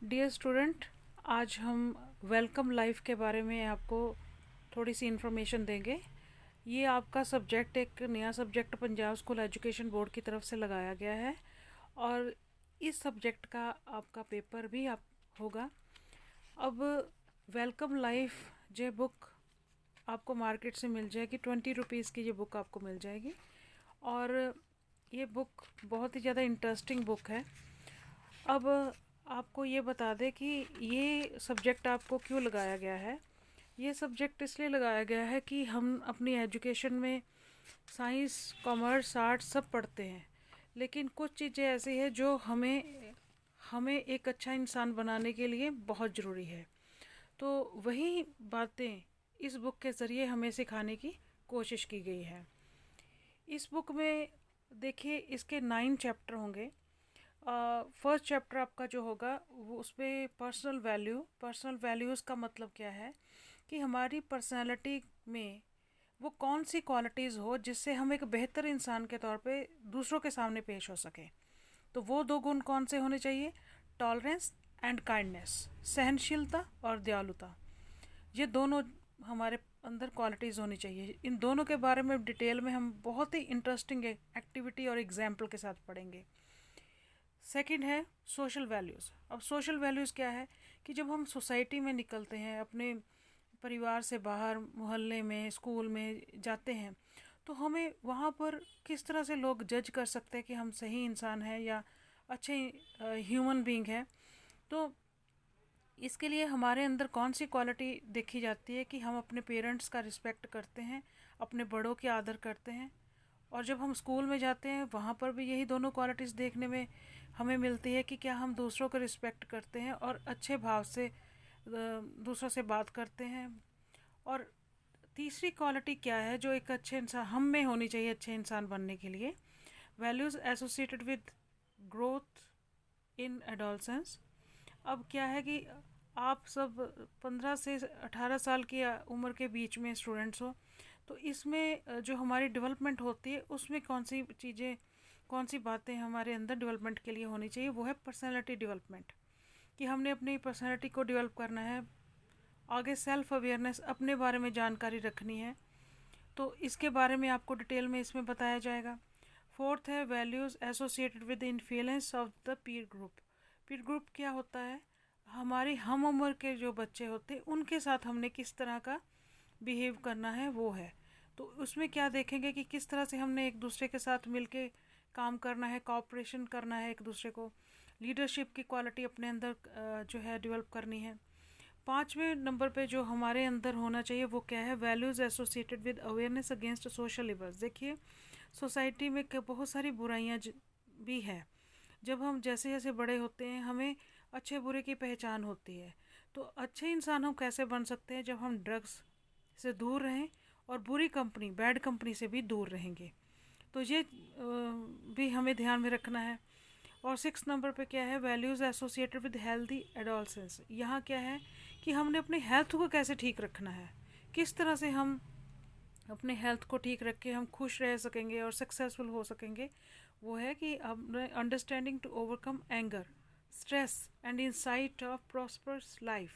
Dear student, आज हम welcome life के बारे में आपको थोड़ी सी इन्फॉर्मेशन देंगे। ये आपका सब्जेक्ट एक नया subject Punjab school education board की तरफ से लगाया गया है और इस सब्जेक्ट का आपका पेपर भी आप होगा। अब वेलकम लाइफ ये बुक आपको मार्केट से मिल जाएगी। 20 रुपीज़ की ये बुक आपको मिल जाएगी और ये बुक बहुत ही ज़्यादा इंटरेस्टिंग बुक है। अब आपको ये बता दें कि ये सब्जेक्ट आपको क्यों लगाया गया है। ये सब्जेक्ट इसलिए लगाया गया है कि हम अपनी एजुकेशन में साइंस, कॉमर्स, आर्ट्स सब पढ़ते हैं, लेकिन कुछ चीज़ें ऐसी हैं जो हमें हमें एक अच्छा इंसान बनाने के लिए बहुत ज़रूरी है। तो वही बातें इस बुक के ज़रिए हमें सिखाने की कोशिश की गई है। इस बुक में देखिए, इसके 9 चैप्टर होंगे। फर्स्ट चैप्टर आपका जो होगा वो उसमें पर्सनल वैल्यूज़ का मतलब क्या है कि हमारी पर्सनालिटी में वो कौन सी क्वालिटीज़ हो जिससे हम एक बेहतर इंसान के तौर पे दूसरों के सामने पेश हो सके। तो वो 2 गुण कौन से होने चाहिए? टॉलरेंस एंड काइंडनेस, सहनशीलता और दयालुता। ये दोनों हमारे अंदर क्वालिटीज़ होनी चाहिए। इन दोनों के बारे में डिटेल में हम बहुत ही इंटरेस्टिंग एक्टिविटी और एग्जाम्पल के साथ पढ़ेंगे। सेकंड है सोशल वैल्यूज़। अब सोशल वैल्यूज़ क्या है कि जब हम सोसाइटी में निकलते हैं, अपने परिवार से बाहर मोहल्ले में, स्कूल में जाते हैं, तो हमें वहाँ पर किस तरह से लोग जज कर सकते हैं कि हम सही इंसान हैं या अच्छे ह्यूमन बीइंग हैं। तो इसके लिए हमारे अंदर कौन सी क्वालिटी देखी जाती है कि हम अपने पेरेंट्स का रिस्पेक्ट करते हैं, अपने बड़ों की आदर करते हैं। और जब हम स्कूल में जाते हैं वहाँ पर भी यही दोनों क्वालिटीज़ देखने में हमें मिलती है कि क्या हम दूसरों को रिस्पेक्ट करते हैं और अच्छे भाव से दूसरों से बात करते हैं। और तीसरी क्वालिटी क्या है जो एक अच्छे इंसान हम में होनी चाहिए अच्छे इंसान बनने के लिए? Values associated with growth in adolescence. अब क्या है कि आप सब 15 से 18 साल की उम्र के बीच में स्टूडेंट्स हो, तो इसमें जो हमारी डेवलपमेंट होती है उसमें कौन सी चीज़ें, कौन सी बातें हमारे अंदर डेवलपमेंट के लिए होनी चाहिए? वो है पर्सनालिटी डेवलपमेंट, कि हमने अपनी पर्सनालिटी को डेवलप करना है। आगे सेल्फ अवेयरनेस, अपने बारे में जानकारी रखनी है, तो इसके बारे में आपको डिटेल में इसमें बताया जाएगा। फोर्थ है values associated with influence of the Pir group. Pir group क्या होता है? हमारी हम उम्र के जो बच्चे होते हैं उनके साथ हमने किस तरह का बिहेव करना है, वो है। तो उसमें क्या देखेंगे कि किस तरह से हमने एक दूसरे के साथ मिलके काम करना है, कोऑपरेशन करना है एक दूसरे को। लीडरशिप की क्वालिटी अपने अंदर जो है डेवलप करनी है। 5वें नंबर पे जो हमारे अंदर होना चाहिए वो क्या है? Values associated with awareness against social evils. देखिए, सोसाइटी में बहुत सारी बुराइयाँ भी है। जब हम जैसे जैसे बड़े होते हैं हमें अच्छे बुरे की पहचान होती है। तो अच्छे इंसान हम कैसे बन सकते हैं? जब हम ड्रग्स से दूर रहें और बुरी कंपनी, बैड कंपनी से भी दूर रहेंगे। तो ये भी हमें ध्यान में रखना है। और 6 नंबर पे क्या है? Values associated with healthy adolescence. यहाँ क्या है कि हमने अपने हेल्थ को कैसे ठीक रखना है, किस तरह से हम अपने हेल्थ को ठीक रख के हम खुश रह सकेंगे और सक्सेसफुल हो सकेंगे। वो है कि अपने understanding to overcome anger, stress and insight of prosperous life.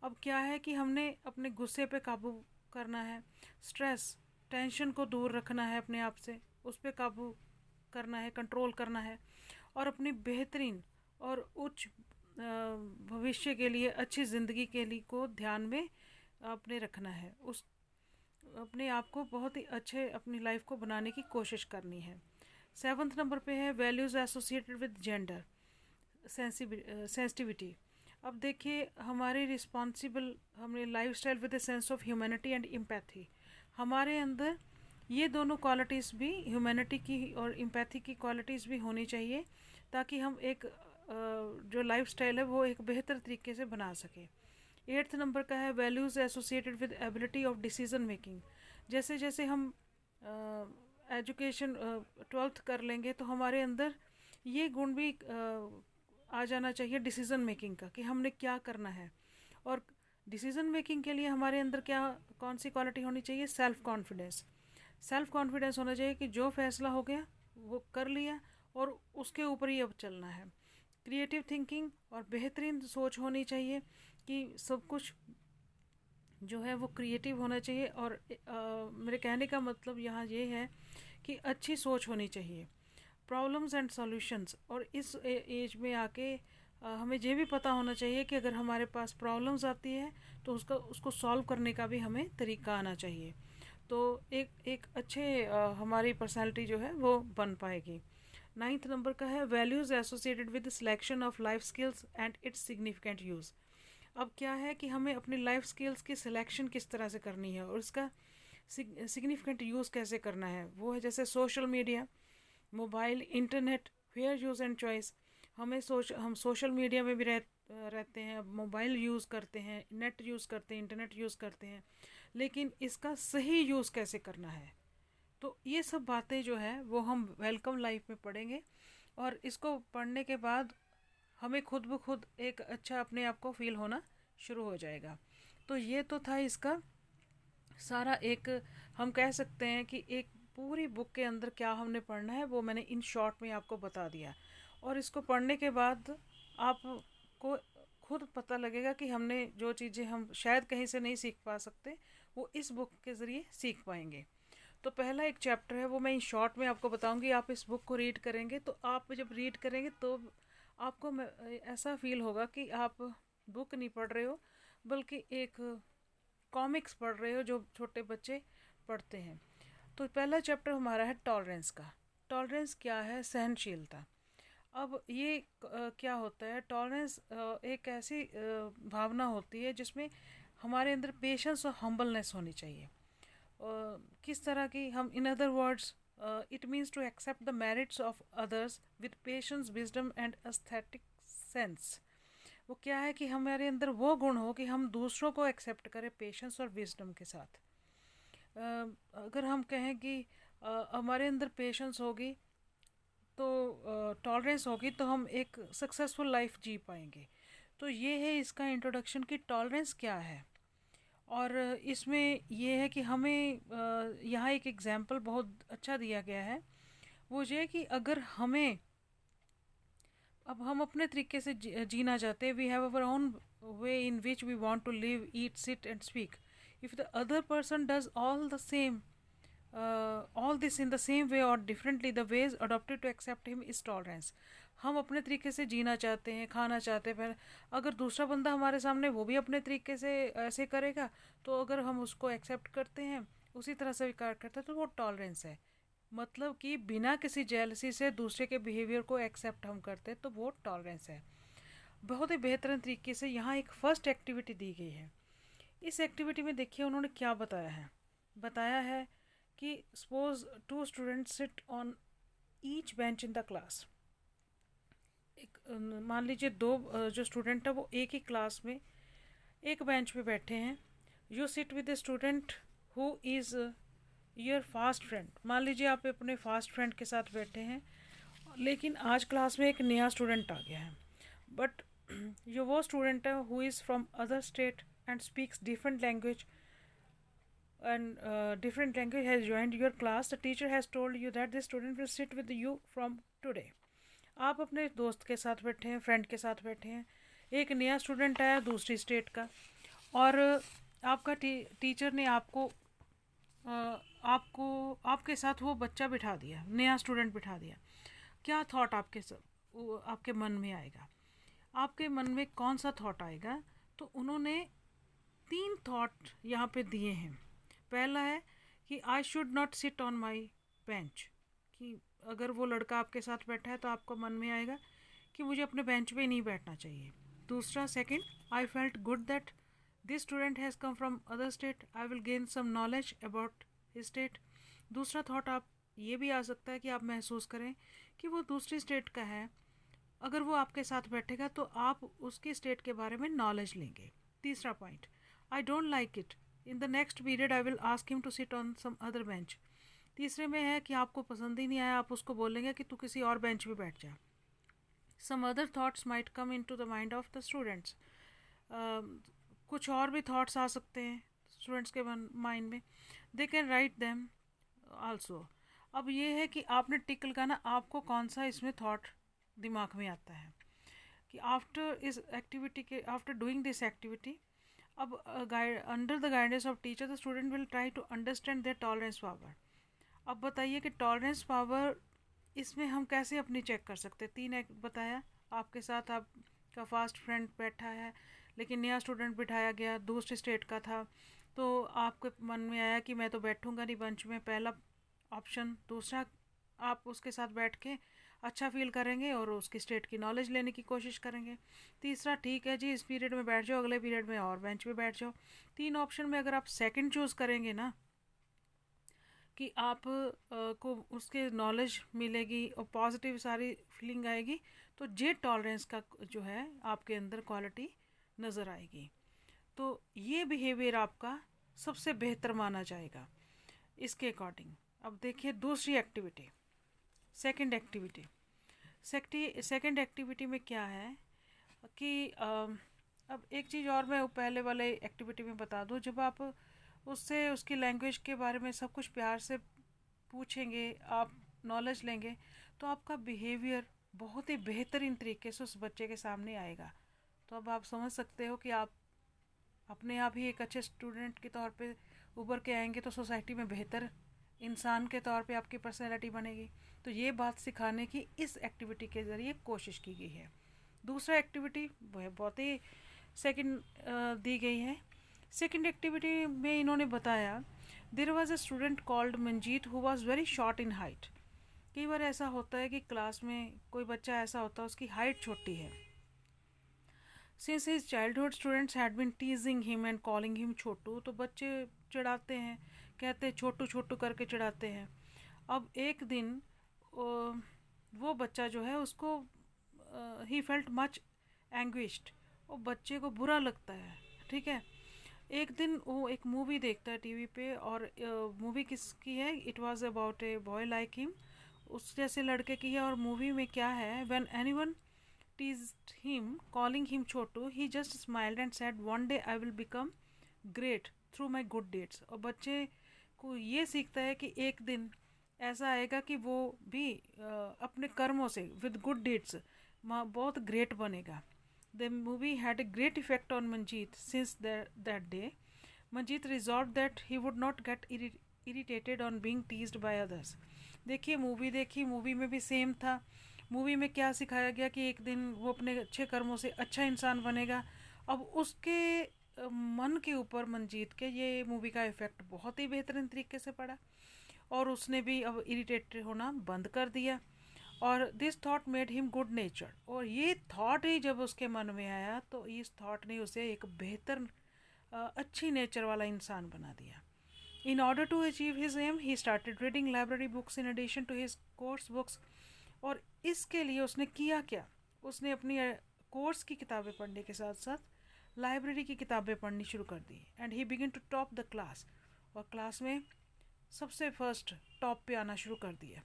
अब क्या है कि हमने अपने गुस्से पे काबू करना है, स्ट्रेस, टेंशन को दूर रखना है अपने आप से, उस पर काबू करना है, कंट्रोल करना है। और अपनी बेहतरीन और उच्च भविष्य के लिए, अच्छी ज़िंदगी के लिए को ध्यान में अपने रखना है। उस अपने आप को बहुत ही अच्छे अपनी लाइफ को बनाने की कोशिश करनी है। 7th नंबर पे है values associated with gender sensitivity. अब देखिए, हमारी रिस्पॉन्सिबल हमने life style with a sense of humanity and empathy. हमारे अंदर ये दोनों क्वालिटीज़ भी, ह्यूमैनिटी की और एम्पैथी की क्वालिटीज़ भी होनी चाहिए, ताकि हम एक जो लाइफ स्टाइल है वो एक बेहतर तरीके से बना सकें। 8th नंबर का है values associated with ability of decision making. जैसे जैसे हम एजुकेशन 12th कर लेंगे तो हमारे अंदर ये गुण भी आ जाना चाहिए डिसीज़न मेकिंग का, कि हमने क्या करना है। और डिसीज़न मेकिंग के लिए हमारे अंदर क्या, कौन सी क्वालिटी होनी चाहिए? Self confidence. सेल्फ कॉन्फिडेंस होना चाहिए कि जो फैसला हो गया वो कर लिया और उसके ऊपर ही अब चलना है। क्रिएटिव थिंकिंग और बेहतरीन सोच होनी चाहिए कि सब कुछ जो है वो क्रिएटिव होना चाहिए। और मेरे कहने का मतलब यहाँ ये है कि अच्छी सोच होनी चाहिए, प्रॉब्लम्स एंड सॉल्यूशंस। और इस एज में आके हमें ये भी पता होना चाहिए कि अगर हमारे पास प्रॉब्लम्स आती है तो उसको सॉल्व करने का भी हमें तरीका आना चाहिए। तो एक एक अच्छे हमारी पर्सनालिटी जो है वो बन पाएगी। 9th नंबर का है values associated with selection of life skills and it's significant use. अब क्या है कि हमें अपनी लाइफ स्किल्स की सिलेक्शन किस तरह से करनी है और इसका सिग्निफिकेंट यूज़ कैसे करना है। वो है जैसे social media, mobile, internet, fair use and choice. हम सोशल मीडिया में भी रहते हैं, मोबाइल यूज़ करते हैं, नेट यूज़ करते हैं, इंटरनेट यूज़ करते हैं, लेकिन इसका सही यूज़ कैसे करना है। तो ये सब बातें जो है वो हम वेलकम लाइफ में पढ़ेंगे, और इसको पढ़ने के बाद हमें खुद ब खुद एक अच्छा अपने आप को फील होना शुरू हो जाएगा। तो ये तो था इसका सारा एक, हम कह सकते हैं कि एक पूरी बुक के अंदर क्या हमने पढ़ना है वो मैंने इन शॉर्ट में आपको बता दिया। और इसको पढ़ने के बाद आपको खुद पता लगेगा कि हमने जो चीज़ें हम शायद कहीं से नहीं सीख पा सकते वो इस बुक के ज़रिए सीख पाएंगे। तो पहला एक चैप्टर है वो मैं इन शॉर्ट में आपको बताऊंगी। आप इस बुक को रीड करेंगे तो आप जब रीड करेंगे तो आपको ऐसा फील होगा कि आप बुक नहीं पढ़ रहे हो बल्कि एक कॉमिक्स पढ़ रहे हो जो छोटे बच्चे पढ़ते हैं। तो पहला चैप्टर हमारा है टॉलरेंस का। टॉलरेंस क्या है? सहनशीलता। अब ये क्या होता है? टॉलरेंस एक ऐसी भावना होती है जिसमें हमारे अंदर पेशेंस और हम्बलनेस होनी चाहिए। किस तरह की? हम in other words it means to accept the merits of others with patience, wisdom and aesthetic sense. वो क्या है कि हमारे अंदर वो गुण हो कि हम दूसरों को एक्सेप्ट करें पेशेंस और विजडम के साथ। अगर हम कहें कि हमारे अंदर पेशेंस होगी तो टॉलरेंस होगी तो हम एक सक्सेसफुल लाइफ जी पाएंगे। तो ये है इसका इंट्रोडक्शन कि टॉलरेंस क्या है। और इसमें ये है कि हमें यहाँ एक एग्जाम्पल बहुत अच्छा दिया गया है। वो ये है कि अगर हमें, अब हम अपने तरीके से जीना चाहते हैं, we have our own way in which we want to live, eat, sit and speak. If the other person does all the same all this in the same way or differently, the ways adopted to accept him is tolerance. हम अपने तरीके से जीना चाहते हैं, खाना चाहते हैं, पर अगर दूसरा बंदा हमारे सामने वो भी अपने तरीके से ऐसे करेगा तो अगर हम उसको एक्सेप्ट करते हैं, उसी तरह से स्वीकार करते हैं, तो वो टॉलरेंस है। मतलब कि बिना किसी जेलसी से दूसरे के बिहेवियर को एक्सेप्ट हम करते हैं तो वो टॉलरेंस है। बहुत ही बेहतरीन तरीके से यहाँ एक फर्स्ट एक्टिविटी दी गई है। इस एक्टिविटी में देखिए उन्होंने क्या बताया है कि suppose two students sit on each bench in the class. एक मान लीजिए दो जो स्टूडेंट है वो एक ही क्लास में एक बेंच पे बैठे हैं। You sit with the student who is your fast friend. मान लीजिए आप अपने फास्ट फ्रेंड के साथ बैठे हैं, लेकिन आज क्लास में एक नया स्टूडेंट आ गया है, बट जो वो स्टूडेंट है who is from other state and speaks different language has joined your class. The teacher has told you that this student will sit with you from today. आप अपने दोस्त के साथ बैठे हैं, फ्रेंड के साथ बैठे हैं, एक नया स्टूडेंट आया दूसरी स्टेट का, और आपका टीचर ने आपको आपके साथ वो बच्चा बिठा दिया, नया स्टूडेंट बिठा दिया। क्या थॉट आपके मन में आएगा? आपके मन में कौन सा थॉट आएगा? तो उन्होंने 3 थॉट यहाँ पे दिए हैं। पहला है कि I should not sit on my bench, कि अगर वो लड़का आपके साथ बैठा है तो आपको मन में आएगा कि मुझे अपने बेंच पे नहीं बैठना चाहिए। दूसरा, second, I felt good that this student has come from other state, I will gain some knowledge about his state. दूसरा थॉट आप ये भी आ सकता है कि आप महसूस करें कि वो दूसरी स्टेट का है, अगर वो आपके साथ बैठेगा तो आप उसकी स्टेट के बारे में नॉलेज लेंगे। तीसरा point, I don't like it, in the next period I will ask him to sit on some other bench. तीसरे में है कि आपको पसंद ही नहीं आया, आप उसको बोलेंगे कि तू किसी और बेंच पे बैठ जा। Some other thoughts might come in to the mind of the students. कुछ और भी थाट्स आ सकते हैं स्टूडेंट्स के माइंड में, they can write them also. अब ये है कि आपने टिक लगाना आपको कौन सा इसमें थॉट दिमाग में आता है। कि आफ्टर इस एक्टिविटी के आफ्टर डूइंग दिस एक्टिविटी, अब under the guidance of teacher the student will try to understand their tolerance power. अब बताइए कि टॉलरेंस पावर इसमें हम कैसे अपनी चेक कर सकते हैं। तीन एक बताया, आपके साथ आपका फास्ट फ्रेंड बैठा है, लेकिन नया स्टूडेंट बिठाया गया, दूसरे स्टेट का था, तो आपके मन में आया कि मैं तो बैठूंगा नहीं बेंच में, पहला ऑप्शन। दूसरा, आप उसके साथ बैठ के अच्छा फील करेंगे और उसकी स्टेट की नॉलेज लेने की कोशिश करेंगे। तीसरा, ठीक है जी इस पीरियड में बैठ जाओ, अगले पीरियड में और बेंच पे बैठ जाओ। तीन ऑप्शन में अगर आप सेकंड चूज़ करेंगे ना, कि आप को उसके नॉलेज मिलेगी और पॉजिटिव सारी फीलिंग आएगी, तो जे टॉलरेंस का जो है आपके अंदर क्वालिटी नज़र आएगी। तो ये बिहेवियर आपका सबसे बेहतर माना जाएगा इसके अकॉर्डिंग। अब देखिए दूसरी activity, second activity. Second activity में क्या है कि अब एक चीज़ और मैं पहले वाले एक्टिविटी में बता दूं, जब आप उससे उसकी लैंग्वेज के बारे में सब कुछ प्यार से पूछेंगे, आप नॉलेज लेंगे, तो आपका बिहेवियर बहुत ही बेहतरीन तरीके से उस बच्चे के सामने आएगा। तो अब आप समझ सकते हो कि आप अपने आप ही एक अच्छे स्टूडेंट के तौर पे उभर के आएंगे, तो सोसाइटी में बेहतर इंसान के तौर पे आपकी पर्सनैलिटी बनेगी। तो ये बात सिखाने की इस एक्टिविटी के ज़रिए कोशिश की गई है। दूसरा एक्टिविटी वह बहुत ही सेकंड दी गई है। सेकंड एक्टिविटी में इन्होंने बताया, there was a student called Manjeet who was very short in height. कई बार ऐसा होता है कि क्लास में कोई बच्चा ऐसा होता है उसकी हाइट छोटी है। Since his childhood students had been teasing him and calling him Chhotu, तो बच्चे चिढ़ाते हैं, कहते हैं छोटू छोटू करके चिढ़ाते हैं। अब एक दिन वो बच्चा जो है उसको ही फेल्ट मच एंग्विश्ड, और बच्चे को बुरा लगता है, ठीक है। एक दिन वो एक मूवी देखता है टीवी पे, और मूवी किसकी है, it was about a boy like him, उस जैसे लड़के की है। और मूवी में क्या है, when anyone teased him calling him Chhotu, he just smiled and said one day I will become great through my good deeds. और बच्चे को ये सीखता है कि एक दिन ऐसा आएगा कि वो भी अपने कर्मों से विद गुड डीड्स बहुत ग्रेट बनेगा। The movie had a great effect on Manjeet since that day. Manjeet resolve that he would not get irritated on being teased by others. देखिए मूवी देखी, मूवी में भी सेम था। मूवी में क्या सिखाया गया कि एक दिन वो अपने अच्छे कर्मों से अच्छा इंसान बनेगा। अब उसके मन के ऊपर मंजीत के ये मूवी का इफ़ेक्ट बहुत ही बेहतरीन तरीके से पड़ा, और उसने भी अब इरिटेटेड होना बंद कर दिया। और this thought made him good nature, और ये थॉट ही जब उसके मन में आया तो इस थॉट ने उसे एक बेहतर अच्छी नेचर वाला इंसान बना दिया। In order to achieve his aim he started reading library books in addition to his course books. और इसके लिए उसने किया क्या, उसने अपनी कोर्स की किताबें पढ़ने के साथ साथ लाइब्रेरी की किताबें पढ़नी शुरू कर दी। And he began to top the class, और क्लास में सबसे फर्स्ट टॉप पे आना शुरू कर दिया।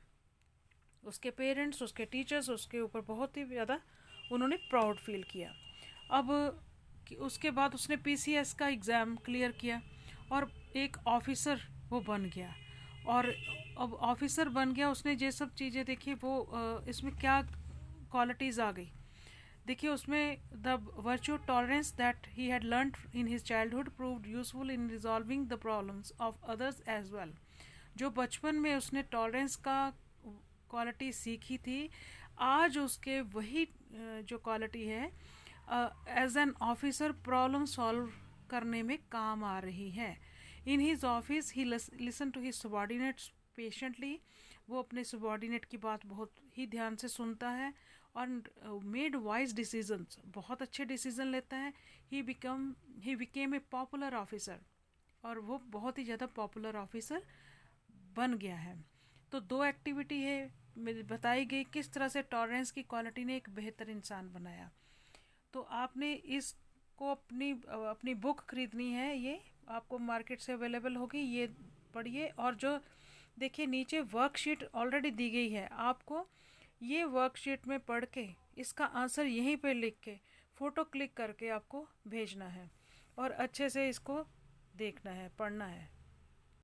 उसके पेरेंट्स, उसके टीचर्स उसके ऊपर बहुत ही ज़्यादा उन्होंने प्राउड फील किया। अब उसके बाद उसने पीसीएस का एग्ज़ाम क्लियर किया और एक ऑफिसर वो बन गया। और अब ऑफिसर बन गया, उसने ये सब चीज़ें देखी। वो इसमें क्या क्वालिटीज़ आ गई देखिए उसमें, the virtue tolerance that he had learned in his childhood proved useful in resolving the problems of others as well. जो बचपन में उसने टॉलरेंस का क्वालिटी सीखी थी, आज उसके वही जो क्वालिटी है as an officer problem solve करने में काम आ रही है। In his office he listen to his subordinates patiently, वो अपने सबॉर्डिनेट की बात बहुत ही ध्यान से सुनता है और मेड वाइज डिसीजंस, बहुत अच्छे डिसीजन लेता है। He became a popular officer, और वो बहुत ही ज़्यादा पॉपुलर ऑफिसर बन गया है। तो दो एक्टिविटी है बताई गई किस तरह से टॉलरेंस की क्वालिटी ने एक बेहतर इंसान बनाया। तो आपने इसको अपनी बुक खरीदनी है, ये आपको मार्केट से अवेलेबल होगी, ये पढ़िए। और जो देखिए नीचे वर्कशीट ऑलरेडी दी गई है, आपको ये वर्कशीट में पढ़ के इसका आंसर यहीं पे लिख के फ़ोटो क्लिक करके आपको भेजना है और अच्छे से इसको देखना है, पढ़ना है।